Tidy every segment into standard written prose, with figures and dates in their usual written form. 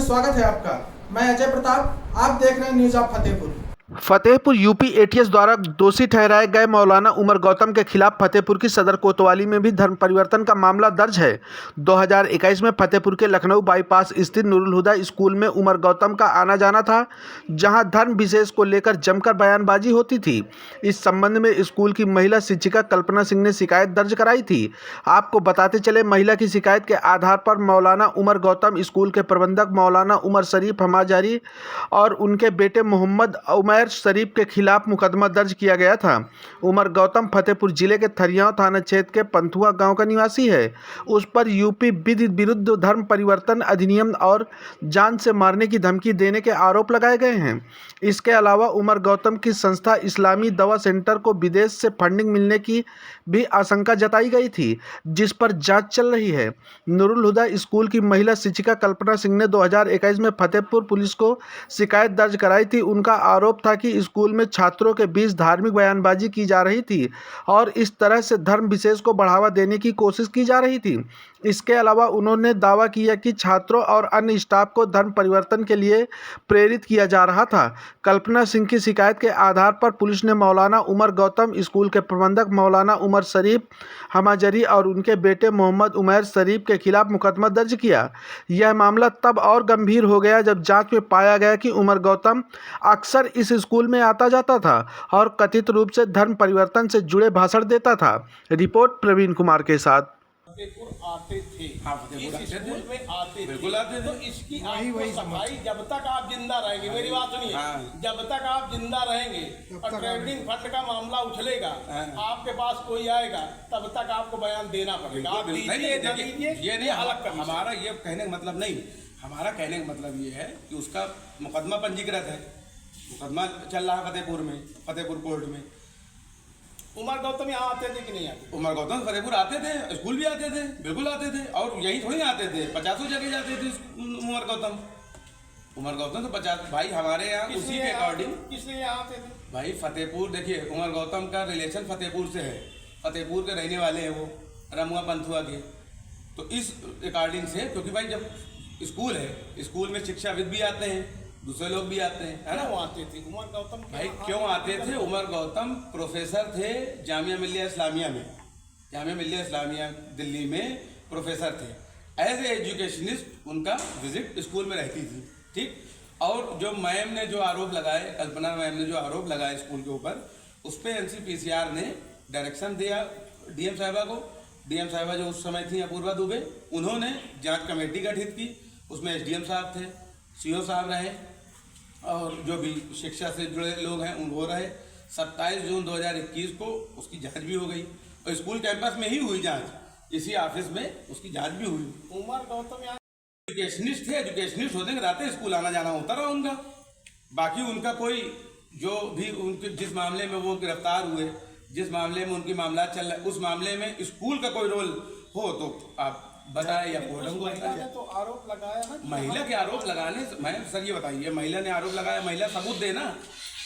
स्वागत है आपका। मैं अजय प्रताप, आप देख रहे हैं news of Fatehpur. Fatehpur UP ATS द्वारा दोषी ठहराए गए मौलाना उमर गौतम के खिलाफ फतेहपुर की सदर कोतवाली में भी धर्म परिवर्तन का मामला दर्ज है। 2021 में फतेहपुर के लखनऊ बाईपास स्थित नूरुल हुदा स्कूल में उमर गौतम का आना जाना था, जहां धर्म विशेष को लेकर जमकर बयानबाजी होती थी। इस संबंध में स्कूल की महिला शिक्षिका कल्पना सिंह ने शिकायत दर्ज कराई थी। आपको बताते चले, महिला की शिकायत के आधार पर मौलाना उमर गौतम, स्कूल के प्रबंधक मौलाना उमर शरीफ हमाजारी और उनके बेटे मोहम्मद उमैर शरीफ के खिलाफ मुकदमा दर्ज किया गया था। उमर गौतम फतेहपुर जिले के थरियाव थाना क्षेत्र के पंथुआ गांव का निवासी है। उस पर यूपी विधि विरुद्ध धर्म परिवर्तन अधिनियम और जान से मारने की धमकी देने के आरोप लगाए गए हैं। इसके अलावा उमर गौतम की संस्था इस्लामी दवा सेंटर को विदेश से फंडिंग मिलने की भी आशंका जताई गई थी, जिस पर जांच चल रही है। नूरुल हुदा स्कूल की महिला शिक्षिका कल्पना सिंह ने 2021 में फतेहपुर पुलिस को शिकायत दर्ज कराई थी। उनका आरोप था कि स्कूल में छात्रों के बीच धार्मिक बयानबाजी की जा रही थी और इस तरह से धर्म विशेष को बढ़ावा देने की कोशिश की जा रही थी। इसके अलावा उन्होंने दावा किया कि छात्रों और अन्य स्टाफ को धर्म परिवर्तन के लिए प्रेरित किया जा रहा था। कल्पना सिंह की शिकायत के आधार पर पुलिस ने मौलाना उमर गौतम, स्कूल के प्रबंधक मौलाना उमर शरीफ हमाजरी और उनके बेटे मोहम्मद उमैर शरीफ के खिलाफ मुकदमा दर्ज किया। यह मामला तब और गंभीर हो गया जब जांच में पाया गया कि उमर गौतम अक्सर इस स्कूल में आता जाता था और कथित रूप से धर्म परिवर्तन से जुड़े भाषण देता था। रिपोर्ट प्रवीण कुमार के साथ। फतेहपुर आते थे, फतेहपुर इस स्कूल में आते थे, बिल्कुल आते थे। तो इसकी आपको सफाई जब तक आप जिंदा रहेंगे, मेरी बात सुनिए, जब तक आप जिंदा रहेंगे और ट्रेवलिंग फंड का मामला उछलेगा, आपके पास कोई आएगा, तब तक आपको बयान देना पड़ेगा। आप दीजिए न दीजिए, ये नहीं अलग कर, हमारा ये कहने का मतलब नहीं, हमारा कहने का मतलब ये है कि उसका मुकदमा पंजीकृत है, मुकदमा चल रहा है फतेहपुर में, फतेहपुर कोर्ट में। उमर गौतम यहाँ आते थे कि नहीं आते? उमर गौतम फतेहपुर आते थे, स्कूल भी आते थे, बिल्कुल आते थे, और यही थोड़ी आते थे, 50 जगह जाते थे उमर गौतम। उमर गौतम तो 50 भाई हमारे यहाँ उसी के अकॉर्डिंग। किसलिए यहाँ आते थे भाई? फतेहपुर देखिए, उमर गौतम का रिलेशन फतेहपुर से है, फतेहपुर के रहने वाले हैं वो, रमुआ पंथुआ के। तो इस अकॉर्डिंग से, क्योंकि भाई जब स्कूल है, स्कूल में शिक्षाविद भी आते हैं, दूसरे लोग भी आते हैं, है ना? वो आते थे उमर गौतम भाई क्यों आते थे? उमर गौतम प्रोफेसर थे जामिया मिल्लिया इस्लामिया में, जामिया मिल्लिया इस्लामिया दिल्ली में प्रोफेसर थे। एज ए एजुकेशनिस्ट उनका विजिट स्कूल में रहती थी, ठीक। और जो मैम ने जो आरोप लगाए, कल्पना मैम ने जो आरोप लगाए स्कूल के ऊपर, उस पर NCPCR ने डायरेक्शन दिया DM साहिबा को। DM साहिबा जो उस समय थी अपूर्वा दुबे, उन्होंने जांच कमेटी गठित की। उसमें SDM साहब थे, CO साहब रहे, और जो भी शिक्षा से जुड़े लोग हैं वो रहे। 27 जून 2021 को उसकी जांच भी हो गई, और स्कूल कैंपस में ही हुई जांच, इसी ऑफिस में उसकी जांच भी हुई। उमर गौतम यहाँ एजुकेशनिस्ट थे, एजुकेशनिस्ट होते रहते, स्कूल आना जाना होता रहा उनका। बाकी उनका कोई जो भी उनके जिस मामले में वो गिरफ्तार हुए, जिस मामले में उनकी मामला चल रहा है, उस मामले में स्कूल का कोई रोल हो तो आप बताए या कोर्ट को बताए। तो आरोप लगाया ना, महिला के आरोप लगाने, मैं सर ये बताइए, महिला ने आरोप लगाया, महिला सबूत देना,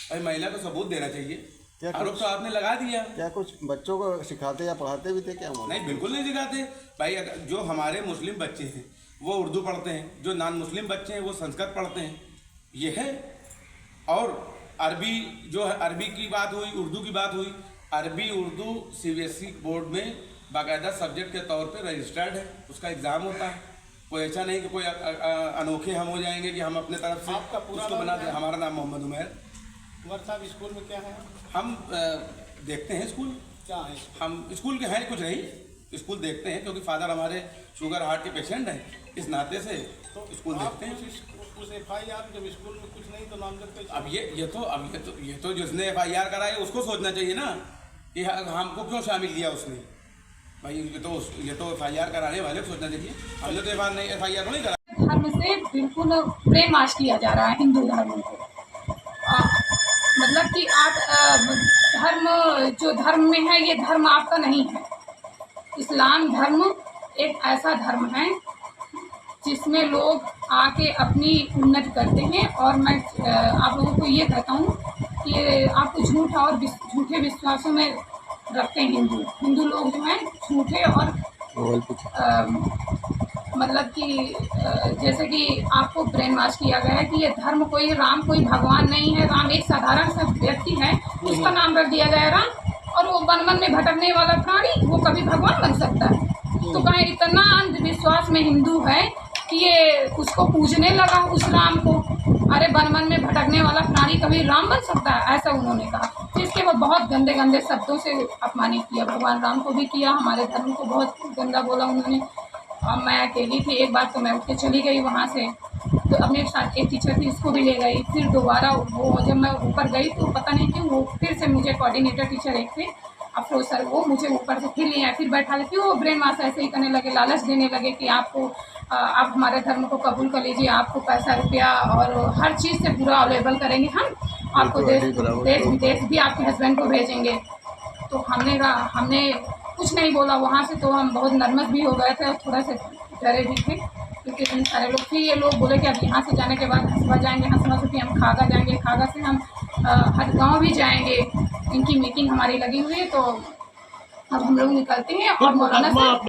भाई महिला को सबूत देना चाहिए। आरोप तो आपने लगा दिया। क्या कुछ बच्चों को सिखाते या पढ़ाते भी थे क्या? नहीं, बिल्कुल नहीं सिखाते भाई। जो हमारे मुस्लिम बच्चे हैं वो उर्दू पढ़ते हैं, जो नॉन मुस्लिम बच्चे हैं वो संस्कृत पढ़ते हैं, ये है। और अरबी, जो है अरबी की बात हुई, उर्दू की बात हुई। अरबी उर्दू CBSE बोर्ड में बाकायदा सब्जेक्ट के तौर पे रजिस्टर्ड है, उसका एग्ज़ाम होता है। कोई ऐसा नहीं कि कोई अनोखे हम हो जाएंगे कि हम अपने तरफ से आपका पूरा उसको बना दें। हमारा नाम मोहम्मद उमैर। उमर साहब स्कूल में क्या है? हम देखते हैं स्कूल, क्या है? हम स्कूल के हैं कुछ नहीं, स्कूल देखते हैं, क्योंकि फादर हमारे शुगर हार्ट के पेशेंट हैं, इस नाते से तो स्कूल देखते हैं। उस FIR जब स्कूल में कुछ नहीं तो नामजद कैसे? अब ये तो जिसने FIR कराया उसको सोचना चाहिए ना कि हमको क्यों शामिल किया उसने। भाई ये तो FIR कराने वाले को सोचना चाहिए, हमने तो FIR नहीं करा। धर्म से बिल्कुल ब्रेन वॉश किया जा रहा है हिंदू धर्म को। मतलब कि आप धर्म, जो धर्म में है, ये धर्म आपका नहीं है। इस्लाम धर्म एक ऐसा धर्म है जिसमें लोग आके अपनी उन्नति करते हैं। और मैं आप लोगों को ये कहता हूँ कि आप झूठ और झूठे विश्वासों में रखते हैं। हिंदू लोग जो हैं झूठे और मतलब कि जैसे कि आपको ब्रेन वॉश किया गया है कि ये धर्म कोई राम कोई भगवान नहीं है, राम एक साधारण सा व्यक्ति है, उसका नाम रख दिया गया है राम। और वो वन वन में भटकने वाला प्राणी वो कभी भगवान बन सकता है? तो कहीं इतना अंधविश्वास में हिंदू है कि ये उसको पूजने लगा उस राम को। अरे वन वन में भटकने वाला प्राणी कभी राम बन सकता है? ऐसा उन्होंने कहा। तो इसके वो बहुत गंदे गंदे शब्दों से अपमानित किया, भगवान राम को भी किया, हमारे धर्म को बहुत गंदा बोला उन्होंने। और मैं अकेली थी, एक बार तो मैं उठ के चली गई वहाँ से, तो अपने साथ एक टीचर थी उसको भी ले गई। फिर दोबारा वो जब मैं ऊपर गई तो पता नहीं क्यों वो फिर से मुझे कोऑर्डिनेटर टीचर एक थे अफरोज सर, वो मुझे ऊपर से फिर ले आए, फिर बैठा के वो ब्रेन वॉश ऐसे ही करने लगे, लालच देने लगे कि आपको आप हमारे धर्म को कबूल कर लीजिए, आपको पैसा रुपया और हर चीज़ से पूरा अवेलेबल करेंगे हम, आपको देश विदेश भी आपके हस्बैंड को भेजेंगे। तो हमने कुछ नहीं बोला वहाँ से। तो हम बहुत नर्वस भी हो गए थे और थोड़ा से डरे भी थे क्योंकि इतने सारे लोग। फिर ये लोग बोले कि अब यहाँ से जाने के बाद हंसवा जाएंगे, हंसवा से फिर हम खागा जाएंगे, खागा से हम हदगांव भी जाएंगे, इनकी मीटिंग हमारी लगी हुई है। तो अब हम लोग निकलते हैं और मौलाना से